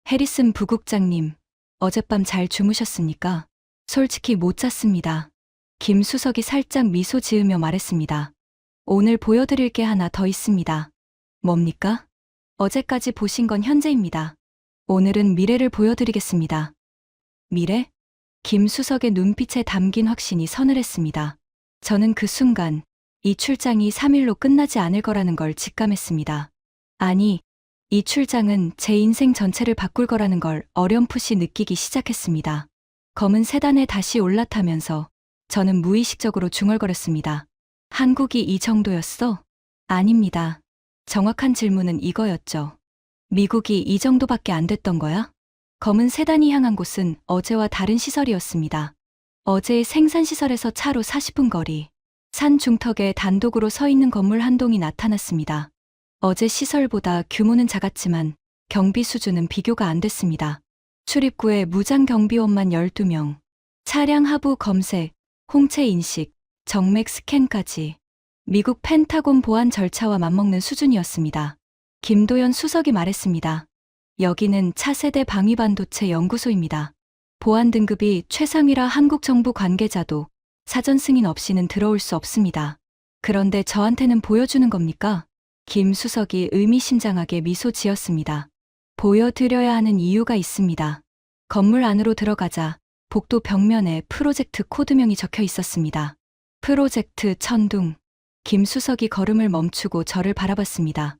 해리슨 부국장님, 어젯밤 잘 주무셨습니까? 솔직히 못 잤습니다. 김 수석이 살짝 미소 지으며 말했습니다. 오늘 보여드릴 게 하나 더 있습니다. 뭡니까? 어제까지 보신 건 현재입니다. 오늘은 미래를 보여드리겠습니다. 미래? 김 수석의 눈빛에 담긴 확신이 서늘했습니다. 저는 그 순간 이 출장이 3일로 끝나지 않을 거라는 걸 직감했습니다. 아니, 이 출장은 제 인생 전체를 바꿀 거라는 걸 어렴풋이 느끼기 시작했습니다. 검은 세단에 다시 올라타면서 저는 무의식적으로 중얼거렸습니다. 한국이 이 정도였어? 아닙니다. 정확한 질문은 이거였죠. 미국이 이 정도밖에 안 됐던 거야? 검은 세단이 향한 곳은 어제와 다른 시설이었습니다. 어제의 생산시설에서 차로 40분 거리, 산 중턱에 단독으로 서 있는 건물 한 동이 나타났습니다. 어제 시설보다 규모는 작았지만 경비 수준은 비교가 안 됐습니다. 출입구에 무장 경비원만 12명, 차량 하부 검색, 홍채 인식, 정맥 스캔까지 미국 펜타곤 보안 절차와 맞먹는 수준이었습니다. 김도연 수석이 말했습니다. 여기는 차세대 방위반도체 연구소입니다. 보안 등급이 최상위라 한국 정부 관계자도 사전 승인 없이는 들어올 수 없습니다. 그런데 저한테는 보여주는 겁니까? 김 수석이 의미심장하게 미소 지었습니다. 보여드려야 하는 이유가 있습니다. 건물 안으로 들어가자 복도 벽면에 프로젝트 코드명이 적혀 있었습니다. 프로젝트 천둥. 김 수석이 걸음을 멈추고 저를 바라봤습니다.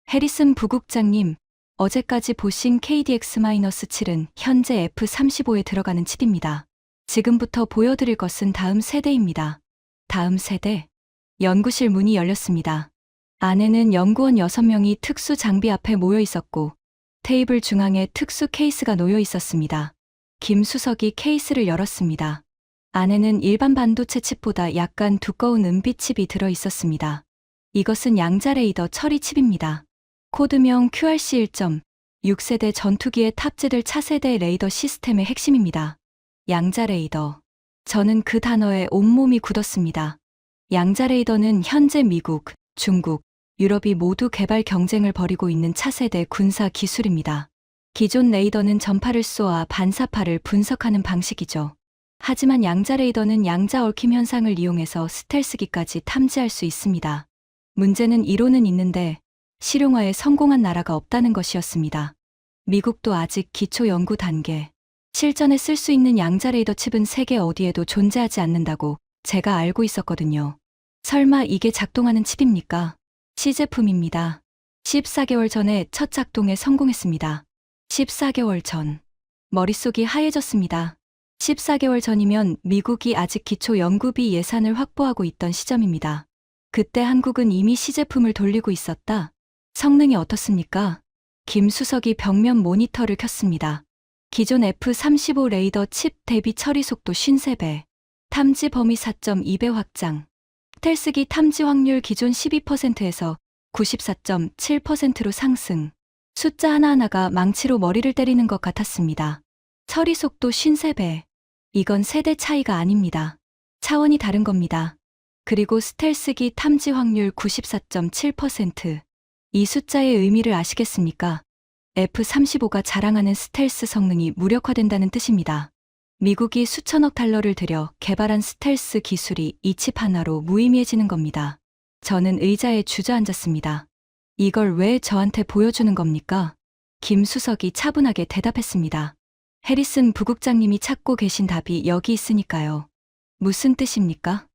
해리슨 부국장님, 어제까지 보신 KDX-7은 현재 F-35에 들어가는 칩입니다. 지금부터 보여드릴 것은 다음 세대입니다. 다음 세대? 연구실 문이 열렸습니다. 안에는 연구원 6명이 특수 장비 앞에 모여 있었고 테이블 중앙에 특수 케이스가 놓여 있었습니다. 김 수석이 케이스를 열었습니다. 안에는 일반 반도체 칩보다 약간 두꺼운 은빛 칩이 들어 있었습니다. 이것은 양자 레이더 처리 칩입니다. 코드명 QRC 1.6세대 전투기에 탑재될 차세대 레이더 시스템의 핵심입니다. 양자 레이더. 저는 그 단어에 온몸이 굳었습니다. 양자 레이더는 현재 미국, 중국, 유럽이 모두 개발 경쟁을 벌이고 있는 차세대 군사 기술입니다. 기존 레이더는 전파를 쏘아 반사파를 분석하는 방식이죠. 하지만 양자 레이더는 양자 얽힘 현상을 이용해서 스텔스기까지 탐지할 수 있습니다. 문제는 이론은 있는데 실용화에 성공한 나라가 없다는 것이었습니다. 미국도 아직 기초 연구 단계. 실전에 쓸 수 있는 양자 레이더 칩은 세계 어디에도 존재하지 않는다고 제가 알고 있었거든요. 설마 이게 작동하는 칩입니까? 시제품입니다. 14개월 전에 첫 작동에 성공했습니다. 14개월 전. 머릿속이 하얘졌습니다. 14개월 전이면 미국이 아직 기초 연구비 예산을 확보하고 있던 시점입니다. 그때 한국은 이미 시제품을 돌리고 있었다. 성능이 어떻습니까? 김 수석이 벽면 모니터를 켰습니다. 기존 F-35 레이더 칩 대비 처리 속도 53배, 탐지 범위 4.2배 확장, 스텔스기 탐지 확률 기존 12%에서 94.7%로 상승. 숫자 하나하나가 망치로 머리를 때리는 것 같았습니다. 처리 속도 53배. 이건 세대 차이가 아닙니다. 차원이 다른 겁니다. 그리고 스텔스기 탐지 확률 94.7%. 이 숫자의 의미를 아시겠습니까? F-35가 자랑하는 스텔스 성능이 무력화된다는 뜻입니다. 미국이 수천억 달러를 들여 개발한 스텔스 기술이 이 칩 하나로 무의미해지는 겁니다. 저는 의자에 주저앉았습니다. 이걸 왜 저한테 보여주는 겁니까? 김 수석이 차분하게 대답했습니다. 해리슨 부국장님이 찾고 계신 답이 여기 있으니까요. 무슨 뜻입니까?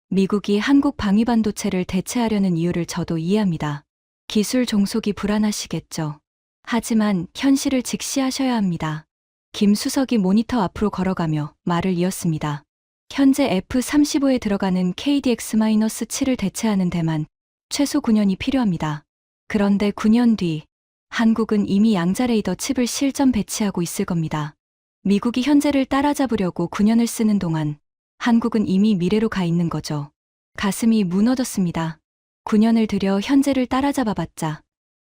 미국이 한국 방위반도체를 대체하려는 이유를 저도 이해합니다. 기술 종속이 불안하시겠죠. 하지만 현실을 직시하셔야 합니다. 김 수석이 모니터 앞으로 걸어가며 말을 이었습니다. 현재 F-35에 들어가는 KDX-7을 대체하는 데만 최소 9년이 필요합니다. 그런데 9년 뒤 한국은 이미 양자 레이더 칩을 실전 배치하고 있을 겁니다. 미국이 현재를 따라잡으려고 9년을 쓰는 동안 한국은 이미 미래로 가 있는 거죠. 가슴이 무너졌습니다. 9년을 들여 현재를 따라잡아봤자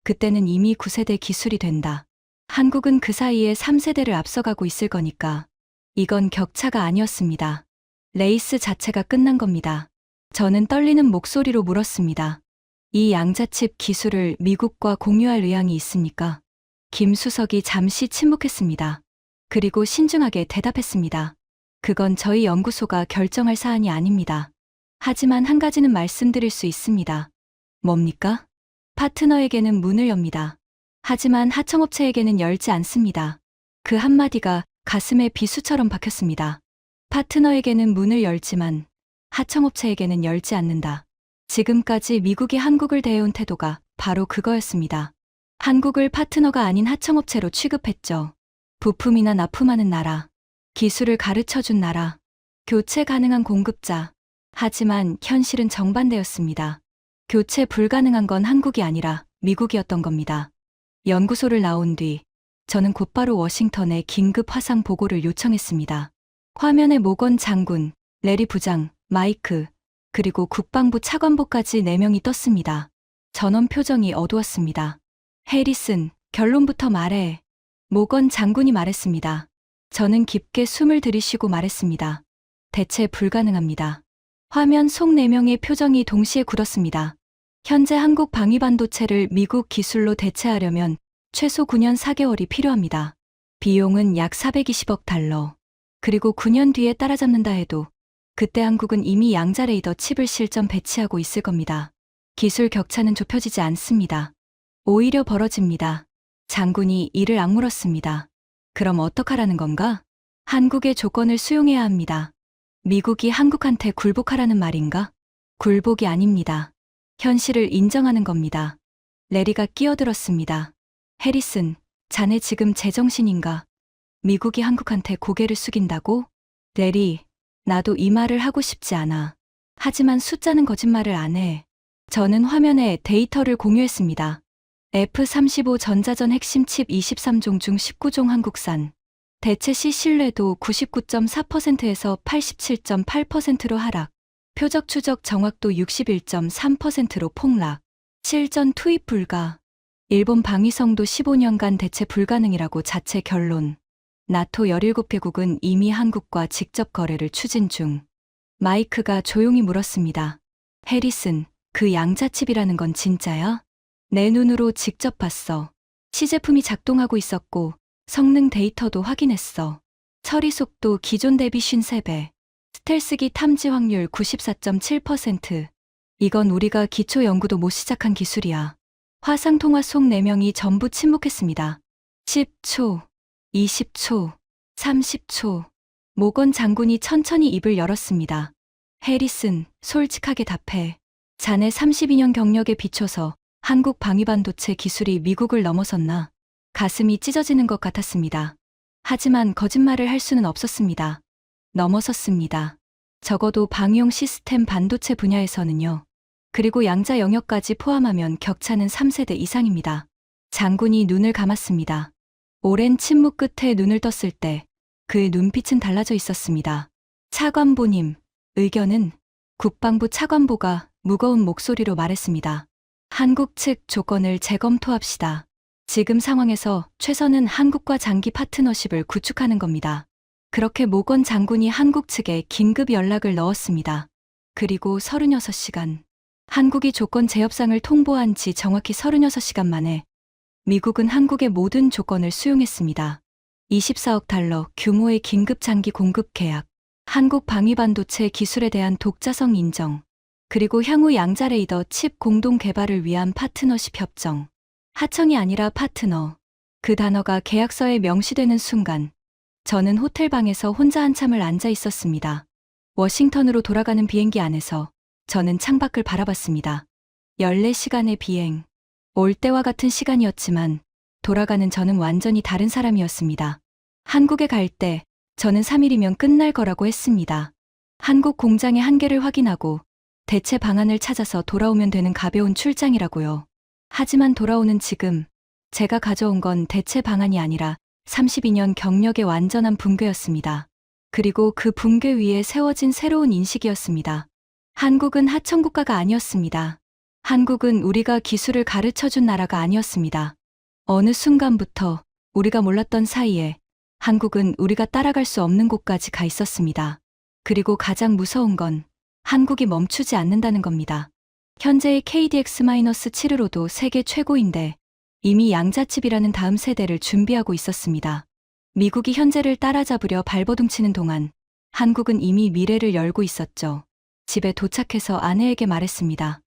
그때는 이미 9세대 기술이 된다. 한국은 그 사이에 3세대를 앞서가고 있을 거니까 이건 격차가 아니었습니다. 레이스 자체가 끝난 겁니다. 저는 떨리는 목소리로 물었습니다. 이 양자칩 기술을 미국과 공유할 의향이 있습니까? 김 수석이 잠시 침묵했습니다. 그리고 신중하게 대답했습니다. 그건 저희 연구소가 결정할 사안이 아닙니다. 하지만 한 가지는 말씀드릴 수 있습니다. 뭡니까? 파트너에게는 문을 엽니다. 하지만 하청업체에게는 열지 않습니다. 그 한마디가 가슴에 비수처럼 박혔습니다. 파트너에게는 문을 열지만 하청업체에게는 열지 않는다. 지금까지 미국이 한국을 대해온 태도가 바로 그거였습니다. 한국을 파트너가 아닌 하청업체로 취급했죠. 부품이나 납품하는 나라, 기술을 가르쳐준 나라, 교체 가능한 공급자. 하지만 현실은 정반대였습니다. 교체 불가능한 건 한국이 아니라 미국이었던 겁니다. 연구소를 나온 뒤 저는 곧바로 워싱턴에 긴급 화상 보고를 요청했습니다. 화면에 모건 장군, 레리 부장, 마이크, 그리고 국방부 차관보까지 4명이 떴습니다. 전원 표정이 어두웠습니다. 해리슨, 결론부터 말해. 모건 장군이 말했습니다. 저는 깊게 숨을 들이쉬고 말했습니다. 대체 불가능합니다. 화면 속 4명의 표정이 동시에 굳었습니다. 현재 한국 방위반도체를 미국 기술로 대체하려면 최소 9년 4개월이 필요합니다. 비용은 약 420억 달러. 그리고 9년 뒤에 따라잡는다 해도 그때 한국은 이미 양자 레이더 칩을 실전 배치하고 있을 겁니다. 기술 격차는 좁혀지지 않습니다. 오히려 벌어집니다. 장군이 이를 악물었습니다. 그럼 어떡하라는 건가? 한국의 조건을 수용해야 합니다. 미국이 한국한테 굴복하라는 말인가? 굴복이 아닙니다. 현실을 인정하는 겁니다. 레리가 끼어들었습니다. 해리슨, 자네 지금 제정신인가? 미국이 한국한테 고개를 숙인다고? 레리, 나도 이 말을 하고 싶지 않아. 하지만 숫자는 거짓말을 안 해. 저는 화면에 데이터를 공유했습니다. F-35 전자전 핵심 칩 23종 중 19종 한국산. 대체 시 신뢰도 99.4%에서 87.8%로 하락. 표적 추적 정확도 61.3%로 폭락. 실전 투입 불가. 일본 방위성도 15년간 대체 불가능이라고 자체 결론. 나토 17개국은 이미 한국과 직접 거래를 추진 중. 마이크가 조용히 물었습니다. 해리슨, 그 양자칩이라는 건 진짜야? 내 눈으로 직접 봤어. 시제품이 작동하고 있었고 성능 데이터도 확인했어. 처리 속도 기존 대비 53배. 스텔스기 탐지 확률 94.7%. 이건 우리가 기초 연구도 못 시작한 기술이야. 화상통화 속 4명이 전부 침묵했습니다. 10초, 20초, 30초. 모건 장군이 천천히 입을 열었습니다. 해리슨, 솔직하게 답해. 자네 32년 경력에 비춰서 한국 방위반도체 기술이 미국을 넘어섰나? 가슴이 찢어지는 것 같았습니다. 하지만 거짓말을 할 수는 없었습니다. 넘어섰습니다. 적어도 방위용 시스템 반도체 분야에서는요. 그리고 양자 영역까지 포함하면 격차는 3세대 이상입니다. 장군이 눈을 감았습니다. 오랜 침묵 끝에 눈을 떴을 때 그의 눈빛은 달라져 있었습니다. 차관보님, 의견은? 국방부 차관보가 무거운 목소리로 말했습니다. 한국 측 조건을 재검토합시다. 지금 상황에서 최선은 한국과 장기 파트너십을 구축하는 겁니다. 그렇게 모건 장군이 한국 측에 긴급 연락을 넣었습니다. 그리고 36시간. 한국이 조건 재협상을 통보한 지 정확히 36시간 만에 미국은 한국의 모든 조건을 수용했습니다. 24억 달러 규모의 긴급 장기 공급 계약, 한국 방위반도체 기술에 대한 독자성 인정, 그리고 향후 양자 레이더 칩 공동 개발을 위한 파트너십 협정. 하청이 아니라 파트너. 그 단어가 계약서에 명시되는 순간 저는 호텔방에서 혼자 한참을 앉아 있었습니다. 워싱턴으로 돌아가는 비행기 안에서 저는 창밖을 바라봤습니다. 14시간의 비행. 올 때와 같은 시간이었지만 돌아가는 저는 완전히 다른 사람이었습니다. 한국에 갈 때 저는 3일이면 끝날 거라고 했습니다. 한국 공장의 한계를 확인하고 대체 방안을 찾아서 돌아오면 되는 가벼운 출장이라고요. 하지만 돌아오는 지금 제가 가져온 건 대체 방안이 아니라 32년 경력의 완전한 붕괴였습니다. 그리고 그 붕괴 위에 세워진 새로운 인식이었습니다. 한국은 하청국가가 아니었습니다. 한국은 우리가 기술을 가르쳐준 나라가 아니었습니다. 어느 순간부터 우리가 몰랐던 사이에 한국은 우리가 따라갈 수 없는 곳까지 가 있었습니다. 그리고 가장 무서운 건 한국이 멈추지 않는다는 겁니다. 현재의 KDX-7으로도 세계 최고인데 이미 양자칩이라는 다음 세대를 준비하고 있었습니다. 미국이 현재를 따라잡으려 발버둥치는 동안 한국은 이미 미래를 열고 있었죠. 집에 도착해서 아내에게 말했습니다.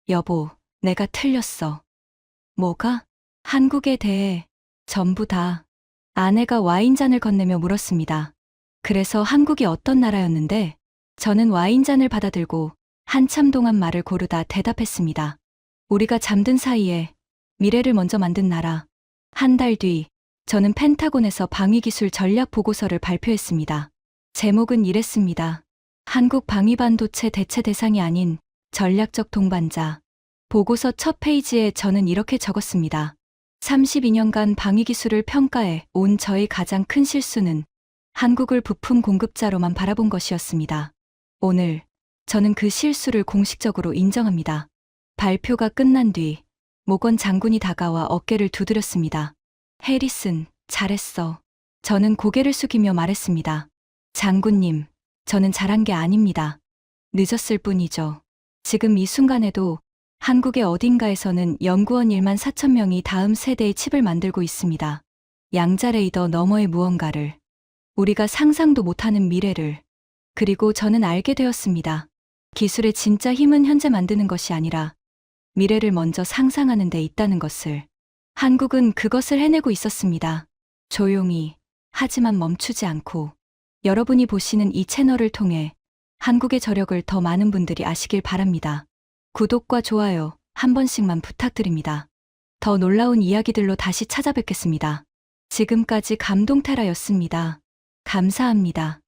여보, 내가 틀렸어. 뭐가? 한국에 대해 전부 다. 아내가 와인잔을 건네며 물었습니다. 그래서 한국이 어떤 나라였는데? 저는 와인잔을 받아들고 한참 동안 말을 고르다 대답했습니다. 우리가 잠든 사이에 미래를 먼저 만든 나라. 한 달 뒤, 저는 펜타곤에서 방위기술 전략 보고서를 발표했습니다. 제목은 이랬습니다. 한국 방위반도체 대체 대상이 아닌 전략적 동반자. 보고서 첫 페이지에 저는 이렇게 적었습니다. 32년간 방위기술을 평가해 온 저의 가장 큰 실수는 한국을 부품 공급자로만 바라본 것이었습니다. 오늘 저는 그 실수를 공식적으로 인정합니다. 발표가 끝난 뒤 모건 장군이 다가와 어깨를 두드렸습니다. 해리슨, 잘했어. 저는 고개를 숙이며 말했습니다. 장군님, 저는 잘한 게 아닙니다. 늦었을 뿐이죠. 지금 이 순간에도 한국의 어딘가에서는 연구원 1만 4천 명이 다음 세대의 칩을 만들고 있습니다. 양자 레이더 너머의 무언가를, 우리가 상상도 못하는 미래를. 그리고 저는 알게 되었습니다. 기술의 진짜 힘은 현재 만드는 것이 아니라 미래를 먼저 상상하는 데 있다는 것을. 한국은 그것을 해내고 있었습니다. 조용히, 하지만 멈추지 않고. 여러분이 보시는 이 채널을 통해 한국의 저력을 더 많은 분들이 아시길 바랍니다. 구독과 좋아요 한 번씩만 부탁드립니다. 더 놀라운 이야기들로 다시 찾아뵙겠습니다. 지금까지 감동테라였습니다. 감사합니다.